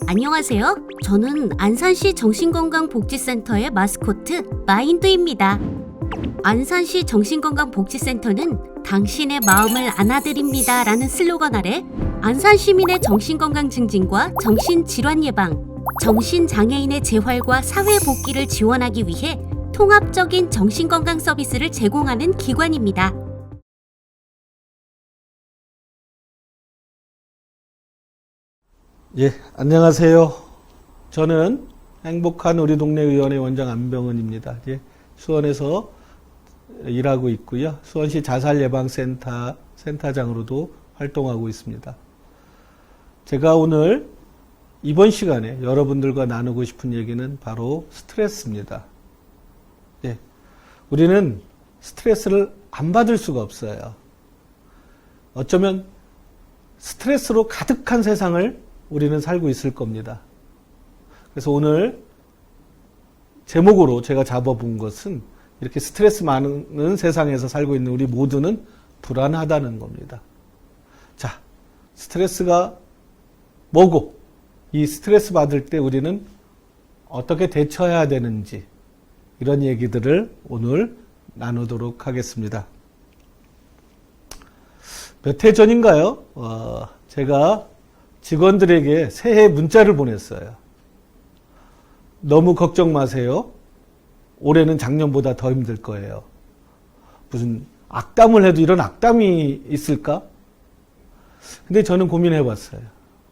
안녕하세요. 저는 안산시 정신건강복지센터의 마스코트 마인드입니다. 안산시 정신건강복지센터는 당신의 마음을 안아드립니다 라는 슬로건 아래 안산 시민의 정신건강 증진과 정신질환 예방, 정신장애인의 재활과 사회복귀를 지원하기 위해 통합적인 정신건강 서비스를 제공하는 기관입니다. 예, 안녕하세요. 저는 행복한 우리 동네 의원의 원장 안병은입니다. 예, 수원에서 일하고 있고요. 수원시 자살예방센터 센터장으로도 활동하고 있습니다. 제가 오늘 이번 시간에 여러분들과 나누고 싶은 얘기는 바로 스트레스입니다. 예, 우리는 스트레스를 안 받을 수가 없어요. 어쩌면 스트레스로 가득한 세상을 우리는 살고 있을 겁니다. 그래서 오늘 제목으로 제가 잡아본 것은 이렇게 스트레스 많은 세상에서 살고 있는 우리 모두는 불안하다는 겁니다. 자, 스트레스가 뭐고 이 스트레스 받을 때 우리는 어떻게 대처해야 되는지 이런 얘기들을 오늘 나누도록 하겠습니다. 몇 해 전인가요? 제가 직원들에게 새해 문자를 보냈어요. 너무 걱정 마세요. 올해는 작년보다 더 힘들 거예요. 무슨 악담을 해도 이런 악담이 있을까? 근데 저는 고민해 봤어요.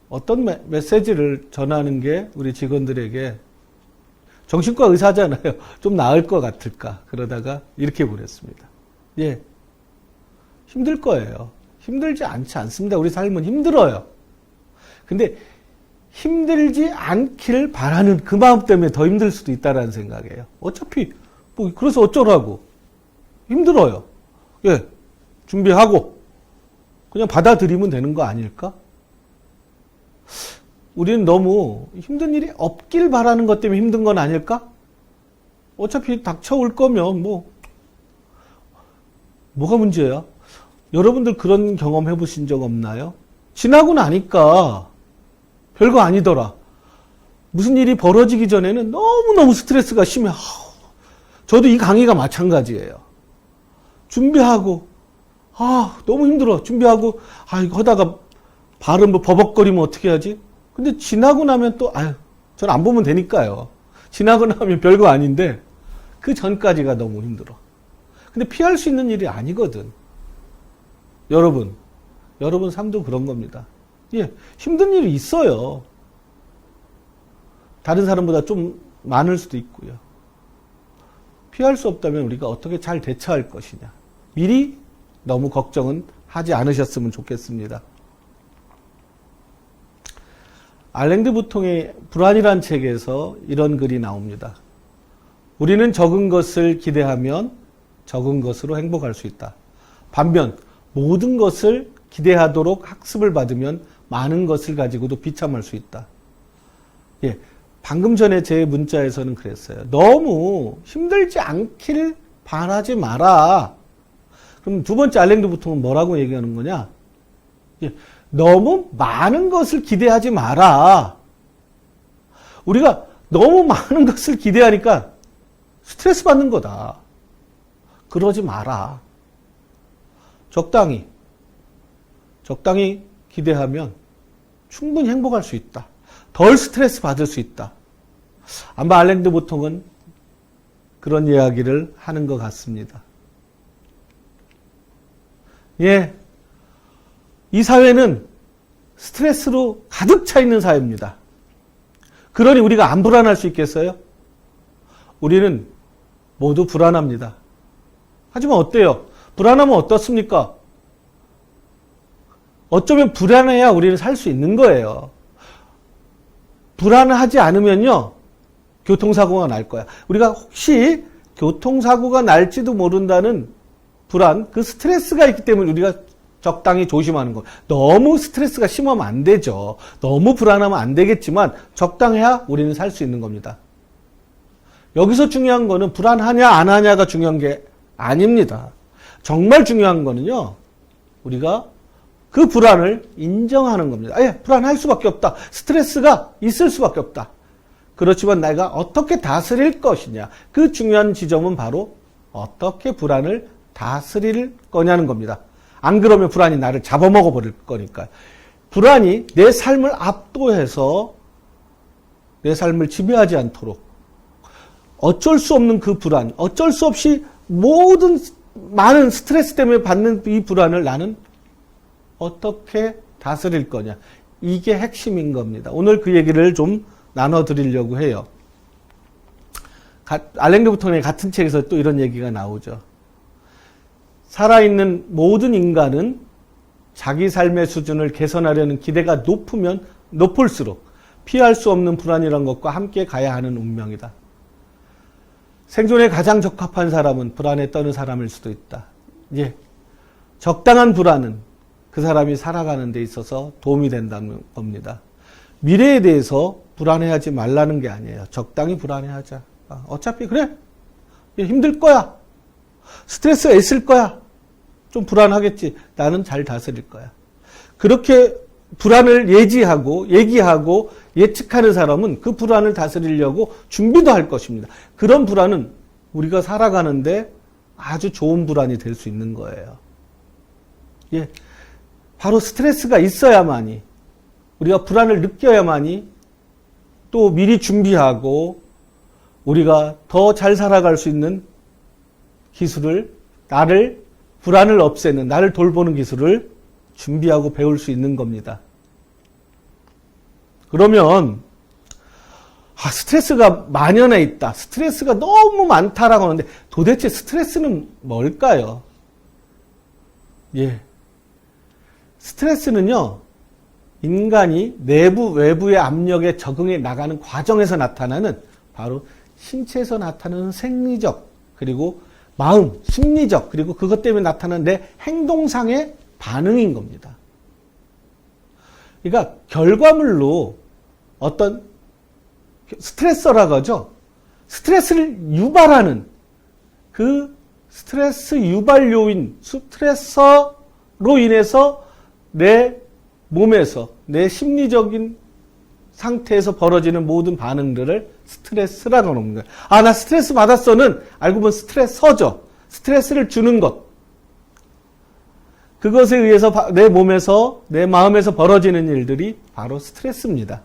어떤 메시지를 전하는 게 우리 직원들에게 정신과 의사잖아요. 좀 나을 것 같을까? 그러다가 이렇게 보냈습니다. 예. 힘들 거예요. 힘들지 않지 않습니다. 우리 삶은 힘들어요. 근데 힘들지 않길 바라는 그 마음 때문에 더 힘들 수도 있다는 생각이에요. 어차피 뭐 그래서 어쩌라고. 힘들어요. 예, 준비하고 그냥 받아들이면 되는 거 아닐까? 우리는 너무 힘든 일이 없길 바라는 것 때문에 힘든 건 아닐까? 어차피 닥쳐올 거면 뭐가 문제야? 여러분들 그런 경험 해보신 적 없나요? 지나고 나니까 별거 아니더라. 무슨 일이 벌어지기 전에는 너무너무 스트레스가 심해. 저도 이 강의가 마찬가지예요. 준비하고 너무 힘들어. 준비하고 이거 하다가 발은 버벅거리면 어떻게 하지? 근데 지나고 나면 또 전 안 보면 되니까요. 지나고 나면 별거 아닌데 그 전까지가 너무 힘들어. 근데 피할 수 있는 일이 아니거든. 여러분 삶도 그런 겁니다. 예, 힘든 일이 있어요. 다른 사람보다 좀 많을 수도 있고요. 피할 수 없다면 우리가 어떻게 잘 대처할 것이냐. 미리 너무 걱정은 하지 않으셨으면 좋겠습니다. 알랭드 부통의 불안이란 책에서 이런 글이 나옵니다. 우리는 적은 것을 기대하면 적은 것으로 행복할 수 있다. 반면 모든 것을 기대하도록 학습을 받으면 많은 것을 가지고도 비참할 수 있다. 예, 방금 전에 제 문자에서는 그랬어요. 너무 힘들지 않길 바라지 마라. 그럼 두 번째 알랭드 부통은 뭐라고 얘기하는 거냐? 예, 너무 많은 것을 기대하지 마라. 우리가 너무 많은 것을 기대하니까 스트레스 받는 거다. 그러지 마라. 적당히 기대하면 충분히 행복할 수 있다. 덜 스트레스 받을 수 있다. 아마 알랭드 부통은 그런 이야기를 하는 것 같습니다. 예, 이 사회는 스트레스로 가득 차 있는 사회입니다. 그러니 우리가 안 불안할 수 있겠어요? 우리는 모두 불안합니다. 하지만 어때요? 불안하면 어떻습니까? 어쩌면 불안해야 우리는 살 수 있는 거예요. 불안하지 않으면요, 교통사고가 날 거야. 우리가 혹시 교통사고가 날지도 모른다는 불안, 그 스트레스가 있기 때문에 우리가 적당히 조심하는 거예요. 너무 스트레스가 심하면 안 되죠. 너무 불안하면 안 되겠지만 적당해야 우리는 살 수 있는 겁니다. 여기서 중요한 거는 불안하냐 안 하냐가 중요한 게 아닙니다. 정말 중요한 거는요, 우리가 그 불안을 인정하는 겁니다. 예, 불안할 수밖에 없다. 스트레스가 있을 수밖에 없다. 그렇지만 내가 어떻게 다스릴 것이냐. 그 중요한 지점은 바로 어떻게 불안을 다스릴 거냐는 겁니다. 안 그러면 불안이 나를 잡아먹어 버릴 거니까. 불안이 내 삶을 압도해서 내 삶을 지배하지 않도록 어쩔 수 없는 그 불안, 어쩔 수 없이 모든 많은 스트레스 때문에 받는 이 불안을 나는 어떻게 다스릴 거냐. 이게 핵심인 겁니다. 오늘 그 얘기를 좀 나눠드리려고 해요. 알랭 드부통의 같은 책에서 또 이런 얘기가 나오죠. 살아있는 모든 인간은 자기 삶의 수준을 개선하려는 기대가 높으면 높을수록 피할 수 없는 불안이란 것과 함께 가야 하는 운명이다. 생존에 가장 적합한 사람은 불안에 떠는 사람일 수도 있다. 예, 적당한 불안은 그 사람이 살아가는 데 있어서 도움이 된다는 겁니다. 미래에 대해서 불안해하지 말라는 게 아니에요. 적당히 불안해하자. 어차피 그래, 힘들 거야. 스트레스가 있을 거야. 좀 불안하겠지. 나는 잘 다스릴 거야. 그렇게 불안을 예지하고 얘기하고 예측하는 사람은 그 불안을 다스리려고 준비도 할 것입니다. 그런 불안은 우리가 살아가는데 아주 좋은 불안이 될 수 있는 거예요. 예, 바로 스트레스가 있어야만이, 우리가 불안을 느껴야만이 또 미리 준비하고 우리가 더 잘 살아갈 수 있는 기술을, 불안을 없애는, 나를 돌보는 기술을 준비하고 배울 수 있는 겁니다. 그러면 스트레스가 만연해 있다. 스트레스가 너무 많다라고 하는데 도대체 스트레스는 뭘까요? 예, 스트레스는요, 인간이 내부 외부의 압력에 적응해 나가는 과정에서 나타나는, 바로 신체에서 나타나는 생리적, 그리고 마음, 심리적, 그리고 그것 때문에 나타나는 내 행동상의 반응인 겁니다. 그러니까 결과물로 어떤 스트레서라고 하죠. 스트레스를 유발하는 그 스트레스 유발 요인, 스트레서로 인해서 내 몸에서, 내 심리적인 상태에서 벌어지는 모든 반응들을 스트레스라고 하는 거예요. 나 스트레스 받았어는 알고 보면 스트레서죠. 스트레스를 주는 것. 그것에 의해서 내 몸에서, 내 마음에서 벌어지는 일들이 바로 스트레스입니다.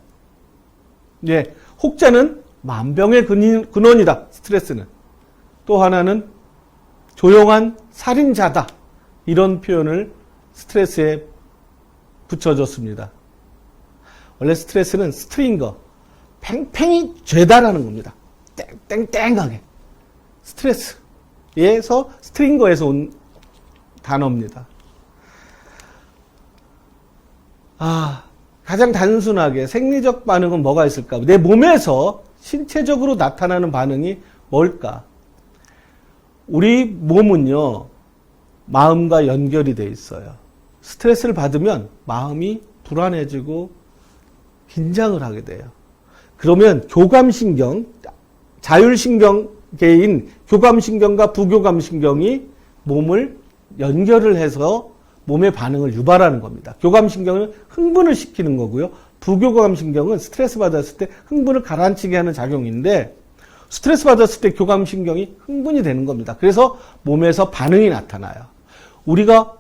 예, 혹자는 만병의 근원이다. 스트레스는. 또 하나는 조용한 살인자다. 이런 표현을 스트레스에 붙여줬습니다. 원래 스트레스는 스트링거, 팽팽히 죄다라는 겁니다. 땡땡땡하게. 스트레스에서, 스트링거에서 온 단어입니다. 가장 단순하게 생리적 반응은 뭐가 있을까? 내 몸에서 신체적으로 나타나는 반응이 뭘까? 우리 몸은요, 마음과 연결이 돼 있어요. 스트레스를 받으면 마음이 불안해지고 긴장을 하게 돼요. 그러면 교감신경, 자율신경계인 교감신경과 부교감신경이 몸을 연결을 해서 몸의 반응을 유발하는 겁니다. 교감신경은 흥분을 시키는 거고요. 부교감신경은 스트레스 받았을 때 흥분을 가라앉히게 하는 작용인데, 스트레스 받았을 때 교감신경이 흥분이 되는 겁니다. 그래서 몸에서 반응이 나타나요. 우리가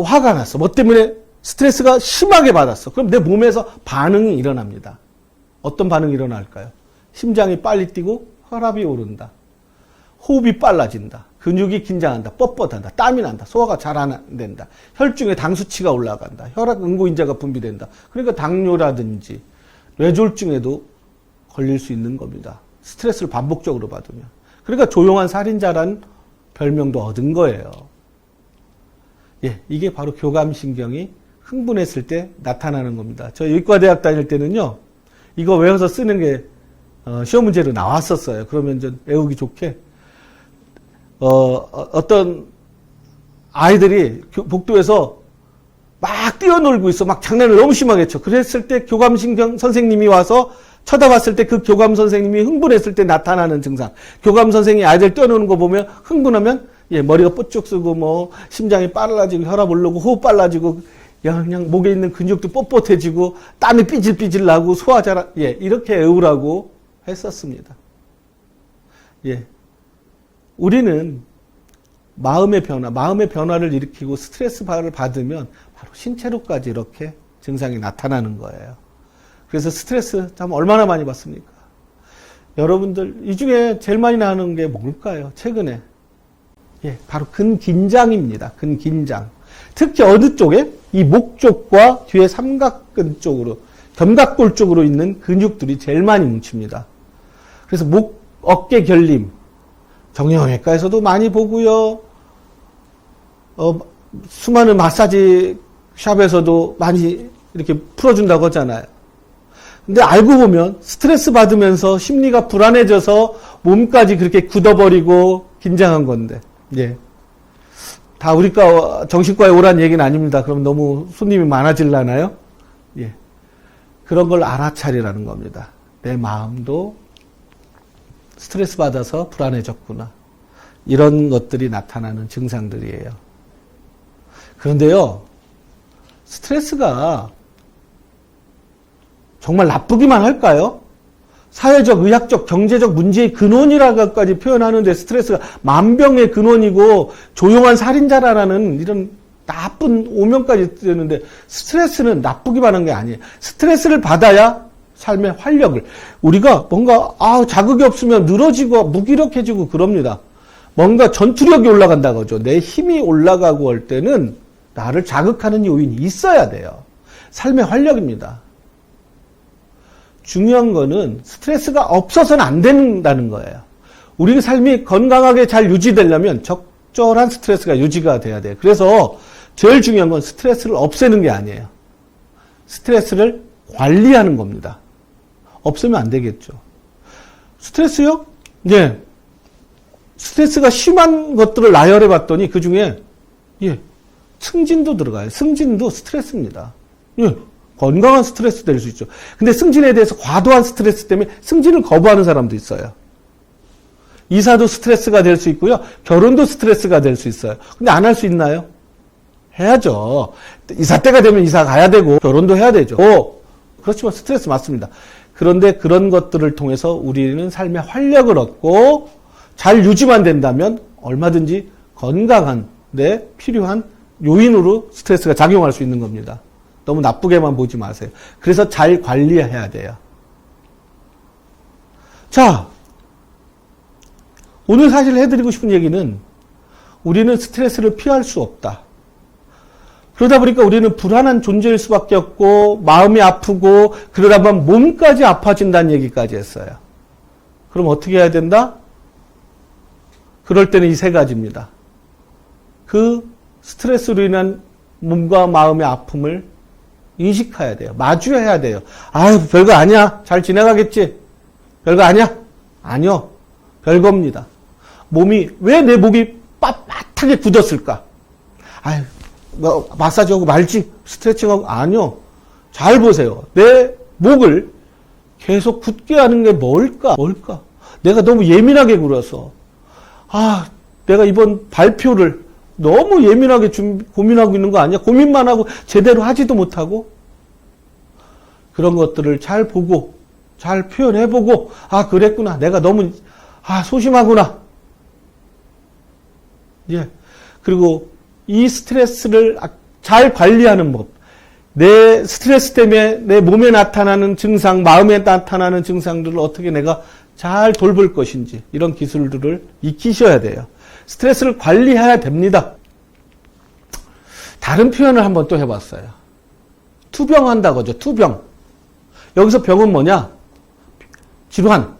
화가 났어. 뭐 때문에 스트레스가 심하게 받았어. 그럼 내 몸에서 반응이 일어납니다. 어떤 반응이 일어날까요? 심장이 빨리 뛰고 혈압이 오른다. 호흡이 빨라진다. 근육이 긴장한다. 뻣뻣한다. 땀이 난다. 소화가 잘 안 된다. 혈중에 당 수치가 올라간다. 혈압 응고인자가 분비된다. 그러니까 당뇨라든지 뇌졸중에도 걸릴 수 있는 겁니다. 스트레스를 반복적으로 받으면. 그러니까 조용한 살인자라는 별명도 얻은 거예요. 예, 이게 바로 교감신경이 흥분했을 때 나타나는 겁니다. 저 의과대학 다닐 때는요, 이거 외워서 쓰는 게 시험 문제로 나왔었어요. 그러면 좀 외우기 좋게. 어떤 아이들이 복도에서 막 뛰어놀고 있어. 막 장난을 너무 심하게 쳐. 그랬을 때 교감신경 선생님이 와서 쳐다봤을 때 그 교감 선생님이 흥분했을 때 나타나는 증상. 교감 선생님이 아이들 뛰어노는 거 보면 흥분하면 예, 머리가 뽀쭉 쓰고 뭐 심장이 빨라지고 혈압 오르고 호흡 빨라지고 그냥 목에 있는 근육도 뻣뻣해지고 땀이 삐질삐질 나고 소화 잘 예, 이렇게 애우라고 했었습니다. 예. 우리는 마음의 변화를 일으키고 스트레스를 받으면 바로 신체로까지 이렇게 증상이 나타나는 거예요. 그래서 스트레스 참 얼마나 많이 받습니까? 여러분들 이 중에 제일 많이 나는 게 뭘까요? 최근에 예, 바로 근긴장입니다. 근긴장. 특히 어느 쪽에? 이 목 쪽과 뒤에 삼각근 쪽으로, 견갑골 쪽으로 있는 근육들이 제일 많이 뭉칩니다. 그래서 목, 어깨 결림, 정형외과에서도 많이 보고요. 수많은 마사지 샵에서도 많이 이렇게 풀어준다고 하잖아요. 근데 알고 보면 스트레스 받으면서 심리가 불안해져서 몸까지 그렇게 굳어버리고 긴장한 건데, 예. 다 우리과 정신과에 오란 얘기는 아닙니다. 그럼 너무 손님이 많아질라나요? 예. 그런 걸 알아차리라는 겁니다. 내 마음도 스트레스 받아서 불안해졌구나. 이런 것들이 나타나는 증상들이에요. 그런데요, 스트레스가 정말 나쁘기만 할까요? 사회적, 의학적, 경제적 문제의 근원이라고까지 표현하는데 스트레스가 만병의 근원이고 조용한 살인자라는 이런 나쁜 오명까지 뜨는데 스트레스는 나쁘기만 한 게 아니에요. 스트레스를 받아야 삶의 활력을 우리가 뭔가 자극이 없으면 늘어지고 무기력해지고 그럽니다. 뭔가 전투력이 올라간다고 하죠. 내 힘이 올라가고 할 때는 나를 자극하는 요인이 있어야 돼요. 삶의 활력입니다. 중요한 거는 스트레스가 없어서는 안 된다는 거예요. 우리 삶이 건강하게 잘 유지되려면 적절한 스트레스가 유지가 돼야 돼요. 그래서 제일 중요한 건 스트레스를 없애는 게 아니에요. 스트레스를 관리하는 겁니다. 없으면 안 되겠죠. 스트레스요? 네. 스트레스가 심한 것들을 나열해 봤더니 그 중에 승진도 들어가요. 승진도 스트레스입니다. 예. 건강한 스트레스 될 수 있죠. 근데 승진에 대해서 과도한 스트레스 때문에 승진을 거부하는 사람도 있어요. 이사도 스트레스가 될 수 있고요. 결혼도 스트레스가 될 수 있어요. 근데 안 할 수 있나요? 해야죠. 이사 때가 되면 이사 가야 되고 결혼도 해야 되죠. 그렇지만 스트레스 맞습니다. 그런데 그런 것들을 통해서 우리는 삶의 활력을 얻고 잘 유지만 된다면 얼마든지 건강한 데 필요한 요인으로 스트레스가 작용할 수 있는 겁니다. 너무 나쁘게만 보지 마세요. 그래서 잘 관리해야 돼요. 자, 오늘 사실 해드리고 싶은 얘기는 우리는 스트레스를 피할 수 없다. 그러다 보니까 우리는 불안한 존재일 수밖에 없고 마음이 아프고 그러다 보면 몸까지 아파진다는 얘기까지 했어요. 그럼 어떻게 해야 된다? 그럴 때는 이 세 가지입니다. 그 스트레스로 인한 몸과 마음의 아픔을 인식해야 돼요. 마주해야 돼요. 별거 아니야. 잘 지나가겠지. 별거 아니야. 아니요. 별겁니다. 왜 내 목이 빳빳하게 굳었을까? 마사지하고 말지. 스트레칭하고. 아니요. 잘 보세요. 내 목을 계속 굳게 하는 게 뭘까? 내가 너무 예민하게 굴어서. 내가 이번 발표를 너무 예민하게 고민하고 있는 거 아니야? 고민만 하고 제대로 하지도 못하고? 그런 것들을 잘 보고, 잘 표현해보고, 그랬구나. 내가 너무, 소심하구나. 예. 그리고 이 스트레스를 잘 관리하는 법. 내 스트레스 때문에 내 몸에 나타나는 증상, 마음에 나타나는 증상들을 어떻게 내가 잘 돌볼 것인지, 이런 기술들을 익히셔야 돼요. 스트레스를 관리해야 됩니다. 다른 표현을 한번 또 해봤어요. 투병한다고 하죠. 투병. 여기서 병은 뭐냐? 질환.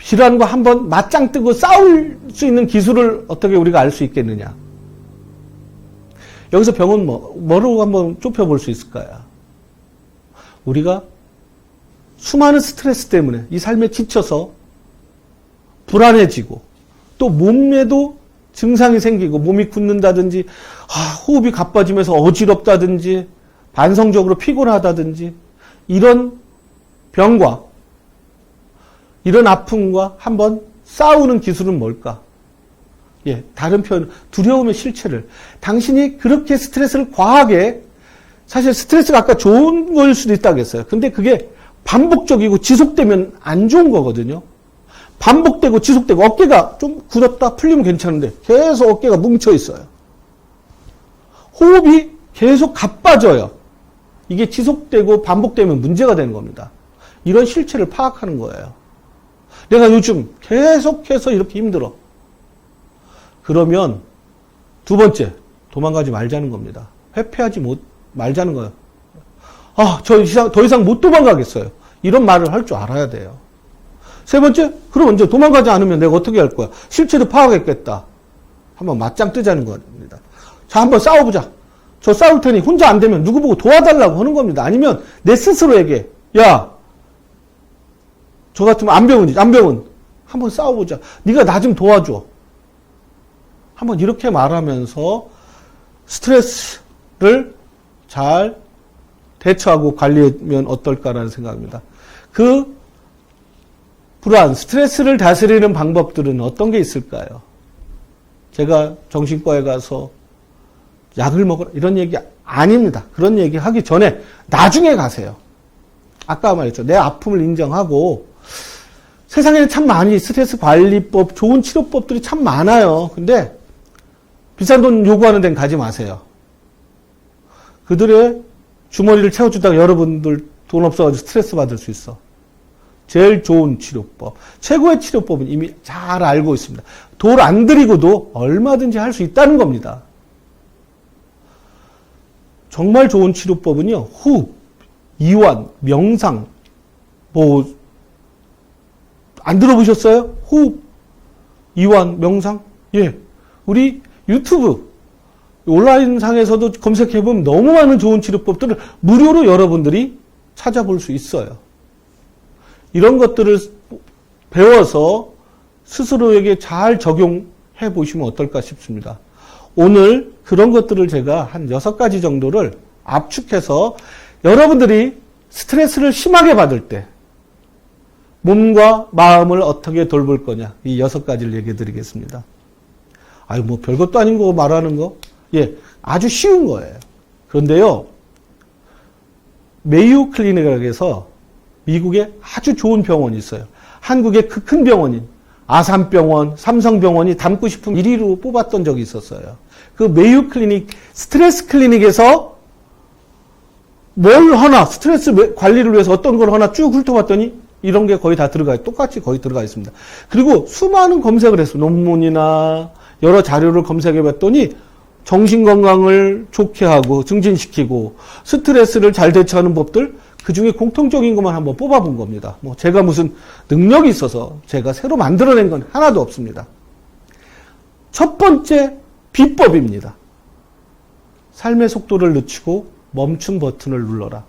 질환과 한번 맞짱 뜨고 싸울 수 있는 기술을 어떻게 우리가 알 수 있겠느냐? 여기서 병은 뭐로 한번 좁혀볼 수 있을까요? 우리가 수많은 스트레스 때문에 이 삶에 지쳐서 불안해지고 또 몸에도 증상이 생기고 몸이 굳는다든지 호흡이 가빠지면서 어지럽다든지 반성적으로 피곤하다든지 이런 병과 이런 아픔과 한번 싸우는 기술은 뭘까? 예, 다른 표현, 두려움의 실체를. 당신이 그렇게 스트레스를 과하게, 사실 스트레스가 아까 좋은 걸 수도 있다고 했어요. 근데 그게 반복적이고 지속되면 안 좋은 거거든요. 반복되고 지속되고 어깨가 좀 굳었다 풀리면 괜찮은데 계속 어깨가 뭉쳐 있어요. 호흡이 계속 가빠져요. 이게 지속되고 반복되면 문제가 되는 겁니다. 이런 실체를 파악하는 거예요. 내가 요즘 계속해서 이렇게 힘들어. 그러면 두 번째, 도망가지 말자는 겁니다. 회피하지 말자는 거예요. 더 이상 못 도망가겠어요. 이런 말을 할 줄 알아야 돼요. 세 번째, 그럼 이제 도망가지 않으면 내가 어떻게 할 거야? 실체를 파악했겠다. 한번 맞짱 뜨자는 겁니다. 자, 한번 싸워보자. 저 싸울 테니 혼자 안 되면 누구 보고 도와달라고 하는 겁니다. 아니면 내 스스로에게, 야, 저 같으면 안병훈이지, 안병훈. 한번 싸워보자. 네가 나 좀 도와줘. 한번 이렇게 말하면서 스트레스를 잘 대처하고 관리하면 어떨까라는 생각입니다. 그 불안, 스트레스를 다스리는 방법들은 어떤 게 있을까요? 제가 정신과에 가서 약을 먹으라 이런 얘기 아닙니다. 그런 얘기 하기 전에 나중에 가세요. 아까 말했죠. 내 아픔을 인정하고 세상에는 참 많이 스트레스 관리법, 좋은 치료법들이 참 많아요. 근데 비싼 돈 요구하는 데는 가지 마세요. 그들의 주머니를 채워주다가 여러분들 돈 없어가지고 스트레스 받을 수 있어. 제일 좋은 치료법, 최고의 치료법은 이미 잘 알고 있습니다. 돈 안 들이고도 얼마든지 할 수 있다는 겁니다. 정말 좋은 치료법은요, 호흡, 이완, 명상, 안 들어보셨어요? 호흡, 이완, 명상? 예. 우리 유튜브, 온라인 상에서도 검색해보면 너무 많은 좋은 치료법들을 무료로 여러분들이 찾아볼 수 있어요. 이런 것들을 배워서 스스로에게 잘 적용해 보시면 어떨까 싶습니다. 오늘 그런 것들을 제가 한 6가지 정도를 압축해서 여러분들이 스트레스를 심하게 받을 때 몸과 마음을 어떻게 돌볼 거냐, 이 6가지를 얘기해 드리겠습니다. 별것도 아닌 거 말하는 거? 예, 아주 쉬운 거예요. 그런데요, 메이오 클리닉에서 미국에 아주 좋은 병원이 있어요. 한국의 그 큰 병원인 아산병원, 삼성병원이 닮고 싶은 1위로 뽑았던 적이 있었어요. 그 메이오 클리닉, 스트레스 클리닉에서 뭘 하나, 스트레스 관리를 위해서 어떤 걸 하나 쭉 훑어봤더니 이런 게 거의 다 똑같이 거의 들어가 있습니다. 그리고 수많은 검색을 했어요. 논문이나 여러 자료를 검색해봤더니 정신건강을 좋게 하고 증진시키고 스트레스를 잘 대처하는 법들, 그 중에 공통적인 것만 한번 뽑아본 겁니다. 제가 무슨 능력이 있어서 제가 새로 만들어낸 건 하나도 없습니다. 첫 번째 비법입니다. 삶의 속도를 늦추고 멈춤 버튼을 눌러라.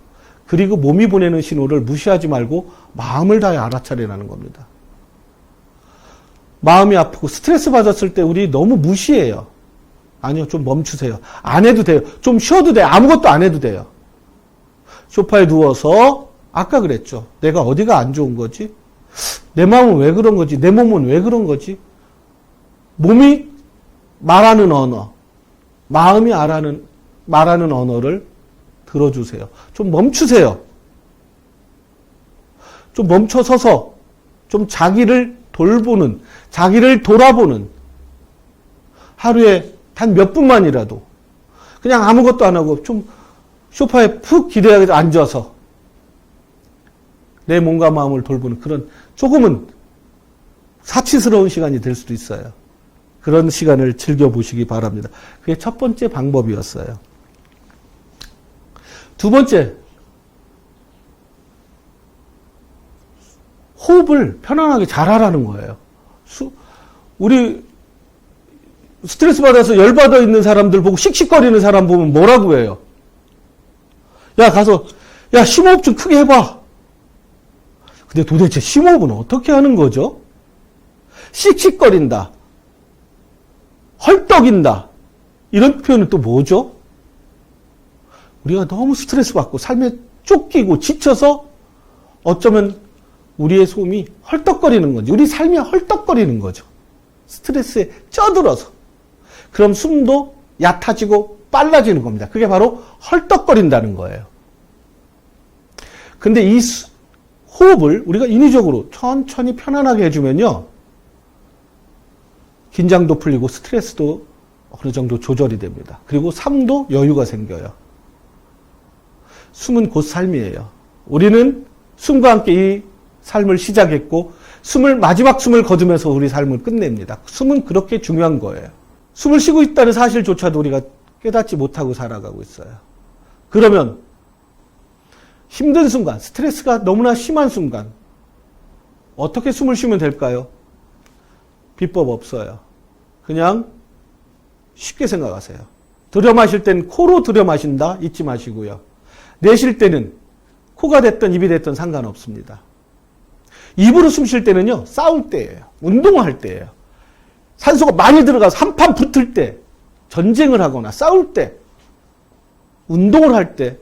그리고 몸이 보내는 신호를 무시하지 말고 마음을 다해 알아차리라는 겁니다. 마음이 아프고 스트레스 받았을 때 우리 너무 무시해요. 아니요, 좀 멈추세요. 안 해도 돼요. 좀 쉬어도 돼요. 아무것도 안 해도 돼요. 소파에 누워서 아까 그랬죠. 내가 어디가 안 좋은 거지? 내 마음은 왜 그런 거지? 내 몸은 왜 그런 거지? 몸이 말하는 언어, 마음이 말하는 언어를 들어주세요. 좀 멈추세요. 좀 멈춰서서 좀 자기를 돌보는, 자기를 돌아보는 하루에 단 몇 분만이라도 그냥 아무것도 안 하고 좀 소파에 푹 기대하게 앉아서 내 몸과 마음을 돌보는 그런 조금은 사치스러운 시간이 될 수도 있어요. 그런 시간을 즐겨보시기 바랍니다. 그게 첫 번째 방법이었어요. 두 번째, 호흡을 편안하게 잘하라는 거예요. 우리 스트레스 받아서 열받아 있는 사람들 보고 씩씩거리는 사람 보면 뭐라고 해요? 야, 가서, 야, 심호흡 좀 크게 해봐. 근데 도대체 심호흡은 어떻게 하는 거죠? 씩씩거린다. 헐떡인다. 이런 표현은 또 뭐죠? 우리가 너무 스트레스 받고 삶에 쫓기고 지쳐서 어쩌면 우리의 숨이 헐떡거리는 거지. 우리 삶이 헐떡거리는 거죠. 스트레스에 쪄들어서. 그럼 숨도 얕아지고 빨라지는 겁니다. 그게 바로 헐떡거린다는 거예요. 근데 이 호흡을 우리가 인위적으로 천천히 편안하게 해주면요. 긴장도 풀리고 스트레스도 어느 정도 조절이 됩니다. 그리고 삶도 여유가 생겨요. 숨은 곧 삶이에요. 우리는 숨과 함께 이 삶을 시작했고 마지막 숨을 거두면서 우리 삶을 끝냅니다. 숨은 그렇게 중요한 거예요. 숨을 쉬고 있다는 사실조차도 우리가 깨닫지 못하고 살아가고 있어요. 그러면 힘든 순간, 스트레스가 너무나 심한 순간 어떻게 숨을 쉬면 될까요? 비법 없어요. 그냥 쉽게 생각하세요. 들여 마실 땐 코로 들여 마신다 잊지 마시고요. 내쉴 때는 코가 됐든 입이 됐든 상관없습니다. 입으로 숨 쉴 때는요. 싸울 때예요. 운동할 때예요. 산소가 많이 들어가서 한판 붙을 때, 전쟁을 하거나 싸울 때, 운동을 할 때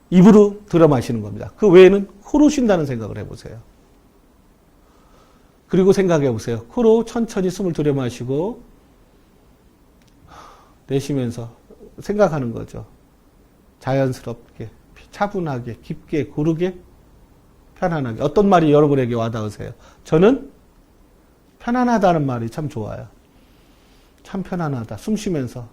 입으로 들여 마시는 겁니다. 그 외에는 코로 쉰다는 생각을 해보세요. 그리고 생각해 보세요. 코로 천천히 숨을 들여 마시고 내쉬면서 생각하는 거죠. 자연스럽게, 차분하게, 깊게, 고르게, 편안하게. 어떤 말이 여러분에게 와닿으세요? 저는 편안하다는 말이 참 좋아요. 참 편안하다. 숨 쉬면서.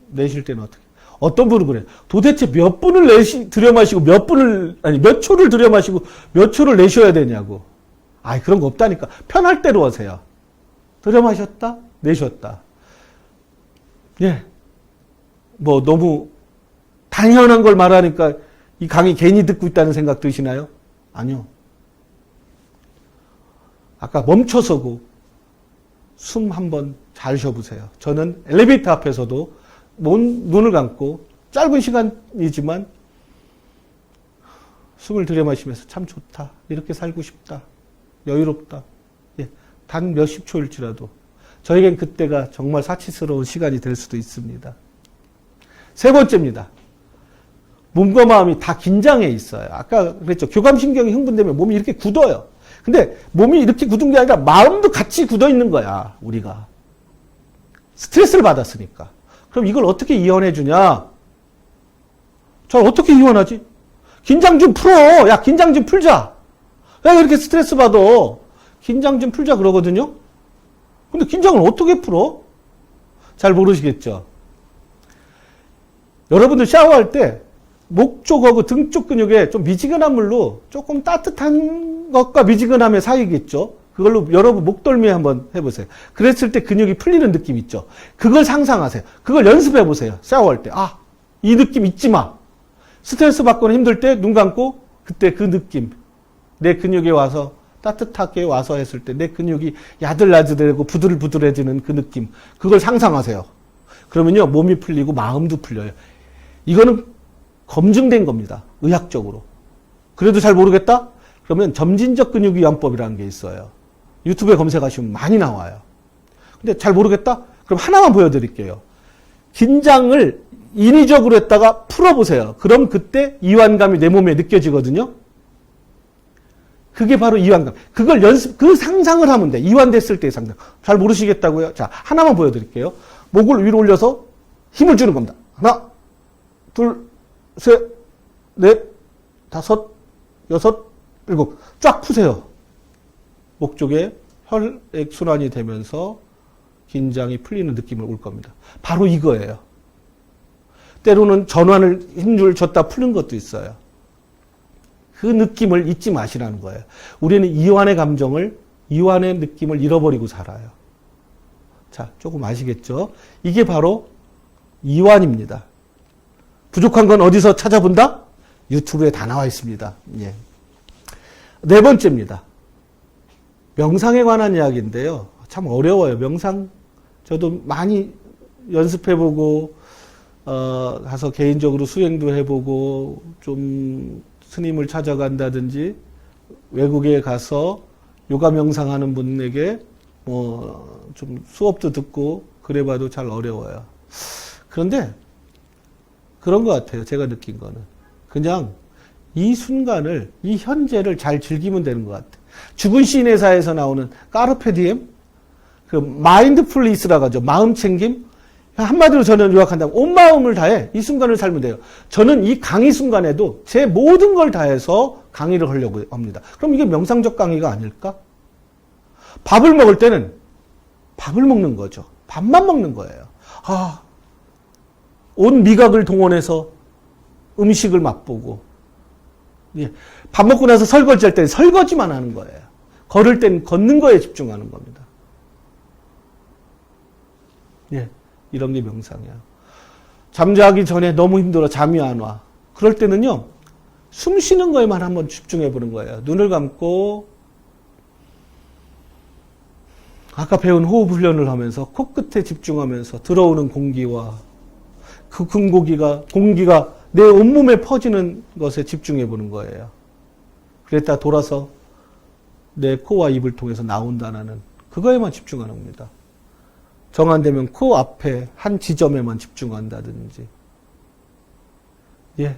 내쉴 때는 어떻게? 어떤 분은 그래요. 도대체 몇 분을 들여 마시고 몇 초를 들여 마시고 몇 초를 내쉬어야 되냐고. 그런 거 없다니까. 편할 대로 하세요. 들여 마셨다, 내쉬었다. 예. 너무 당연한 걸 말하니까 이 강의 괜히 듣고 있다는 생각 드시나요? 아니요. 아까 멈춰서고 숨 한번 잘 쉬어보세요. 저는 엘리베이터 앞에서도 눈을 감고 짧은 시간이지만 숨을 들여마시면서 참 좋다. 이렇게 살고 싶다. 여유롭다. 예, 단 몇십 초일지라도 저에겐 그때가 정말 사치스러운 시간이 될 수도 있습니다. 세 번째입니다. 몸과 마음이 다 긴장해 있어요. 아까 그랬죠. 교감신경이 흥분되면 몸이 이렇게 굳어요. 근데 몸이 이렇게 굳은 게 아니라 마음도 같이 굳어 있는 거야, 우리가. 스트레스를 받았으니까. 그럼 이걸 어떻게 이완해 주냐? 저 어떻게 이완하지? 긴장 좀 풀어. 야, 긴장 좀 풀자. 야, 이렇게 스트레스 받아. 긴장 좀 풀자 그러거든요. 근데 긴장을 어떻게 풀어? 잘 모르시겠죠? 여러분들 샤워할 때 목 쪽하고 등 쪽 근육에 좀 미지근한 물로 조금 따뜻한 것과 미지근함의 사이겠죠? 그걸로 여러분 목덜미에 한번 해보세요. 그랬을 때 근육이 풀리는 느낌 있죠? 그걸 상상하세요. 그걸 연습해 보세요. 샤워할 때. 이 느낌 잊지 마. 스트레스 받거나 힘들 때 눈 감고 그때 그 느낌. 내 근육에 와서 따뜻하게 와서 했을 때 내 근육이 야들야들되고 부들부들해지는 그 느낌. 그걸 상상하세요. 그러면요, 몸이 풀리고 마음도 풀려요. 이거는 검증된 겁니다. 의학적으로. 그래도 잘 모르겠다? 그러면 점진적 근육이완법이라는 게 있어요. 유튜브에 검색하시면 많이 나와요. 근데 잘 모르겠다? 그럼 하나만 보여드릴게요. 긴장을 인위적으로 했다가 풀어보세요. 그럼 그때 이완감이 내 몸에 느껴지거든요. 그게 바로 이완감. 그걸 그 상상을 하면 돼. 이완됐을 때의 상상. 잘 모르시겠다고요? 자, 하나만 보여드릴게요. 목을 위로 올려서 힘을 주는 겁니다. 하나, 둘, 셋, 넷, 다섯, 여섯, 일곱. 쫙 푸세요. 목 쪽에 혈액순환이 되면서 긴장이 풀리는 느낌을 올 겁니다. 바로 이거예요. 때로는 전환을 힘줄 줬다 푸는 것도 있어요. 그 느낌을 잊지 마시라는 거예요. 우리는 이완의 감정을, 이완의 느낌을 잃어버리고 살아요. 자, 조금 아시겠죠? 이게 바로 이완입니다. 부족한 건 어디서 찾아본다? 유튜브에 다 나와 있습니다. 예. 네 번째입니다. 명상에 관한 이야기인데요. 참 어려워요. 명상 저도 많이 연습해보고 가서 개인적으로 수행도 해보고 좀 스님을 찾아간다든지 외국에 가서 요가 명상하는 분에게 좀 수업도 듣고 그래봐도 잘 어려워요. 그런데 그런 것 같아요. 제가 느낀 거는. 그냥 이 순간을, 이 현재를 잘 즐기면 되는 것 같아요. 죽은 시인의사에서 나오는 까르페디엠, 그 마인드풀리스라고 하죠. 마음 챙김. 한마디로 저는 요약한다면 온 마음을 다해 이 순간을 살면 돼요. 저는 이 강의 순간에도 제 모든 걸 다해서 강의를 하려고 합니다. 그럼 이게 명상적 강의가 아닐까? 밥을 먹을 때는 밥을 먹는 거죠. 밥만 먹는 거예요. 온 미각을 동원해서 음식을 맛보고, 예, 밥 먹고 나서 설거지 할 때는 설거지만 하는 거예요. 걸을 땐 걷는 거에 집중하는 겁니다. 예, 이런 게 명상이야. 잠자기 전에 너무 힘들어 잠이 안 와. 그럴 때는요, 숨 쉬는 거에만 한번 집중해 보는 거예요. 눈을 감고 아까 배운 호흡 훈련을 하면서 코끝에 집중하면서 들어오는 공기와 그 공기가 내 온몸에 퍼지는 것에 집중해 보는 거예요. 그랬다 돌아서 내 코와 입을 통해서 나온다는 그거에만 집중하는 겁니다. 정 안 되면 코 앞에 한 지점에만 집중한다든지. 예.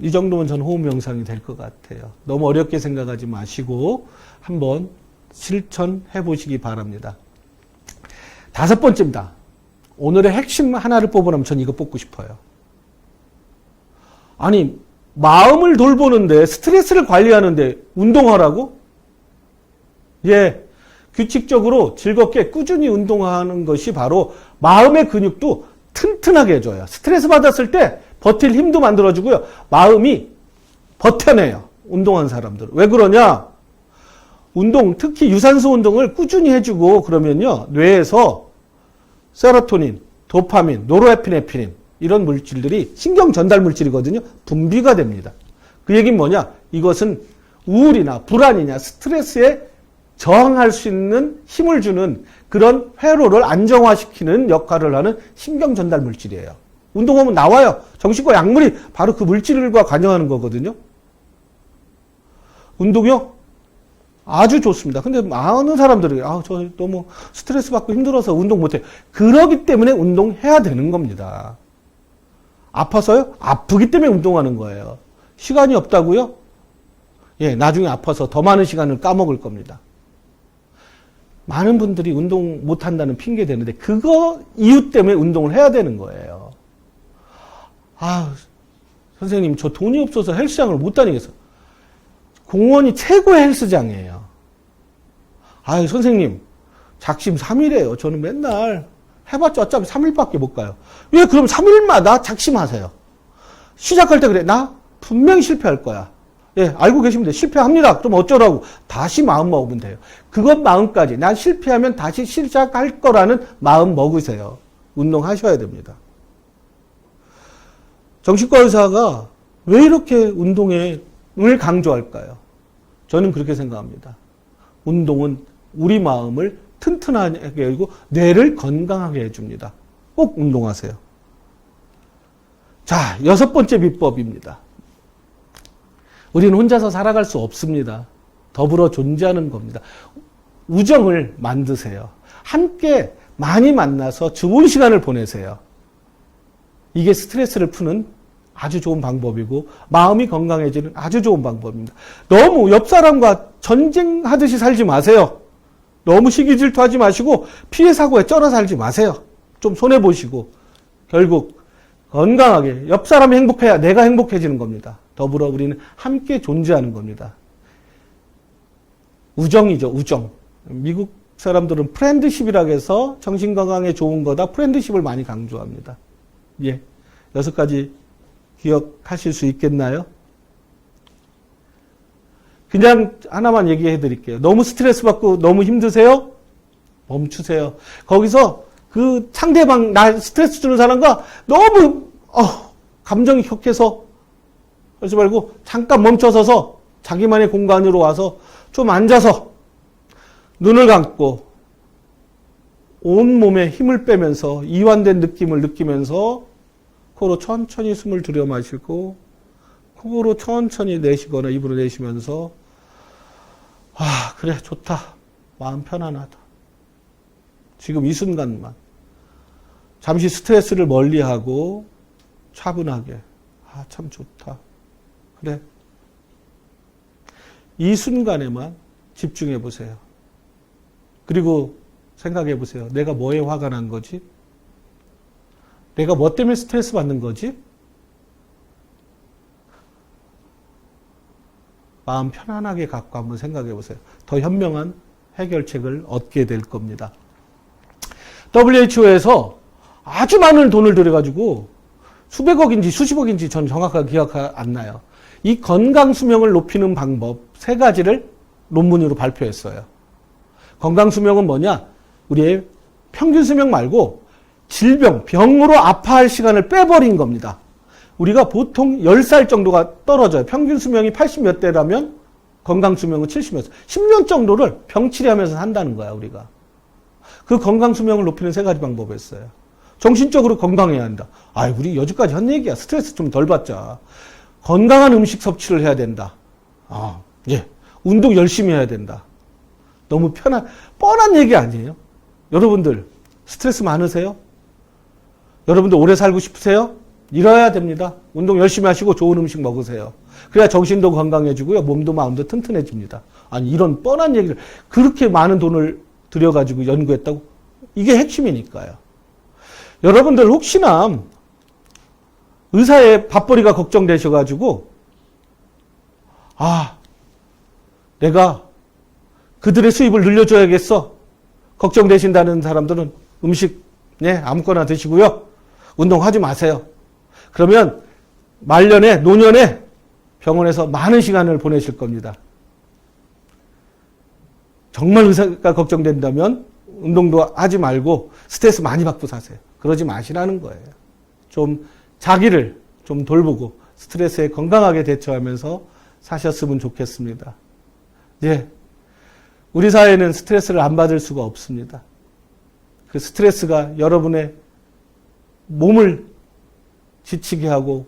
이 정도면 저는 호흡 명상이 될 것 같아요. 너무 어렵게 생각하지 마시고 한번 실천해 보시기 바랍니다. 5번째입니다. 오늘의 핵심 하나를 뽑으라면 전 이거 뽑고 싶어요. 아니, 마음을 돌보는데, 스트레스를 관리하는데 운동하라고? 예. 규칙적으로 즐겁게 꾸준히 운동하는 것이 바로 마음의 근육도 튼튼하게 해줘요. 스트레스 받았을 때 버틸 힘도 만들어주고요. 마음이 버텨내요. 운동한 사람들은. 왜 그러냐? 운동, 특히 유산소 운동을 꾸준히 해주고 그러면요. 뇌에서 세로토닌, 도파민, 노르에피네프린 이런 물질들이 신경 전달 물질이거든요. 분비가 됩니다. 그 얘기는 뭐냐? 이것은 우울이나 불안이냐 스트레스에 저항할 수 있는 힘을 주는 그런 회로를 안정화시키는 역할을 하는 신경 전달 물질이에요. 운동하면 나와요. 정신과 약물이 바로 그 물질과 관여하는 거거든요. 운동이요? 아주 좋습니다. 근데 많은 사람들이 저 너무 스트레스 받고 힘들어서 운동 못해. 그러기 때문에 운동해야 되는 겁니다. 아파서요? 아프기 때문에 운동하는 거예요. 시간이 없다고요? 예, 나중에 아파서 더 많은 시간을 까먹을 겁니다. 많은 분들이 운동 못한다는 핑계 대는데 그거 이유 때문에 운동을 해야 되는 거예요. 선생님 저 돈이 없어서 헬스장을 못 다니겠어. 공원이 최고의 헬스장이에요. 선생님 작심 3일이에요. 저는 맨날 해봤자 어차피 3일밖에 못 가요. 왜 그럼 3일마다 작심하세요. 시작할 때 그래. 나 분명히 실패할 거야. 예, 알고 계시면 돼요. 실패합니다. 그럼 어쩌라고. 다시 마음 먹으면 돼요. 그것 마음까지. 난 실패하면 다시 시작할 거라는 마음 먹으세요. 운동하셔야 됩니다. 정신과 의사가 왜 이렇게 운동을 강조할까요? 저는 그렇게 생각합니다. 운동은 우리 마음을 튼튼하게 하고 뇌를 건강하게 해줍니다. 꼭 운동하세요. 자, 6번째 비법입니다. 우리는 혼자서 살아갈 수 없습니다. 더불어 존재하는 겁니다. 우정을 만드세요. 함께 많이 만나서 좋은 시간을 보내세요. 이게 스트레스를 푸는 아주 좋은 방법이고 마음이 건강해지는 아주 좋은 방법입니다. 너무 옆 사람과 전쟁하듯이 살지 마세요. 너무 시기 질투하지 마시고 피해 사고에 쩔어 살지 마세요. 좀 손해보시고 결국 건강하게 옆 사람이 행복해야 내가 행복해지는 겁니다. 더불어 우리는 함께 존재하는 겁니다. 우정이죠, 우정. 미국 사람들은 프렌드십이라고 해서 정신건강에 좋은 거다. 프렌드십을 많이 강조합니다. 예, 6가지 기억하실 수 있겠나요? 그냥 하나만 얘기해 드릴게요. 너무 스트레스 받고 너무 힘드세요? 멈추세요. 거기서 그 상대방, 나 스트레스 주는 사람과 너무 감정이 격해서 그러지 말고 잠깐 멈춰서서 자기만의 공간으로 와서 좀 앉아서 눈을 감고 온몸에 힘을 빼면서 이완된 느낌을 느끼면서 코로 천천히 숨을 들여 마시고 코로 천천히 내쉬거나 입으로 내쉬면서 그래 좋다. 마음 편안하다. 지금 이 순간만 잠시 스트레스를 멀리하고 차분하게 참 좋다. 그래. 이 순간에만 집중해 보세요. 그리고 생각해 보세요. 내가 뭐에 화가 난 거지? 내가 뭐 때문에 스트레스 받는 거지? 마음 편안하게 갖고 한번 생각해 보세요. 더 현명한 해결책을 얻게 될 겁니다. WHO에서 아주 많은 돈을 들여가지고 수백억인지 수십억인지 전 정확하게 기억 안 나요. 이 건강 수명을 높이는 방법 3가지를 논문으로 발표했어요. 건강 수명은 뭐냐? 우리의 평균 수명 말고 질병, 병으로 아파할 시간을 빼버린 겁니다. 우리가 보통 10살 정도가 떨어져요. 평균 수명이 80몇 대라면 건강 수명은 70몇 살. 10년 정도를 병치레하면서 산다는 거야, 우리가. 그 건강 수명을 높이는 3가지 방법이었어요. 정신적으로 건강해야 한다. 우리 여지까지 한 얘기야. 스트레스 좀 덜 받자. 건강한 음식 섭취를 해야 된다. 운동 열심히 해야 된다. 너무 뻔한 얘기 아니에요? 여러분들, 스트레스 많으세요? 여러분들 오래 살고 싶으세요? 이뤄야 됩니다. 운동 열심히 하시고 좋은 음식 먹으세요. 그래야 정신도 건강해지고요. 몸도 마음도 튼튼해집니다. 이런 뻔한 얘기를 그렇게 많은 돈을 들여가지고 연구했다고? 이게 핵심이니까요. 여러분들 혹시나 의사의 밥벌이가 걱정되셔가지고 내가 그들의 수입을 늘려줘야겠어. 걱정되신다는 사람들은 음식 아무거나 드시고요. 운동하지 마세요. 그러면 말년에 노년에 병원에서 많은 시간을 보내실 겁니다. 정말 의사가 걱정된다면 운동도 하지 말고 스트레스 많이 받고 사세요. 그러지 마시라는 거예요. 좀 자기를 좀 돌보고 스트레스에 건강하게 대처하면서 사셨으면 좋겠습니다. 우리 사회는 스트레스를 안 받을 수가 없습니다. 그 스트레스가 여러분의 몸을 지치게 하고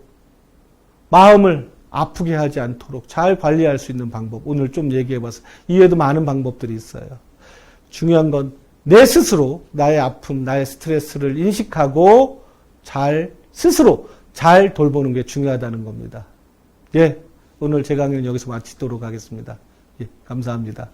마음을 아프게 하지 않도록 잘 관리할 수 있는 방법 오늘 좀 얘기해봤어요. 이외에도 많은 방법들이 있어요. 중요한 건 내 스스로 나의 아픔, 나의 스트레스를 인식하고 스스로 잘 돌보는 게 중요하다는 겁니다. 오늘 제 강의는 여기서 마치도록 하겠습니다. 감사합니다.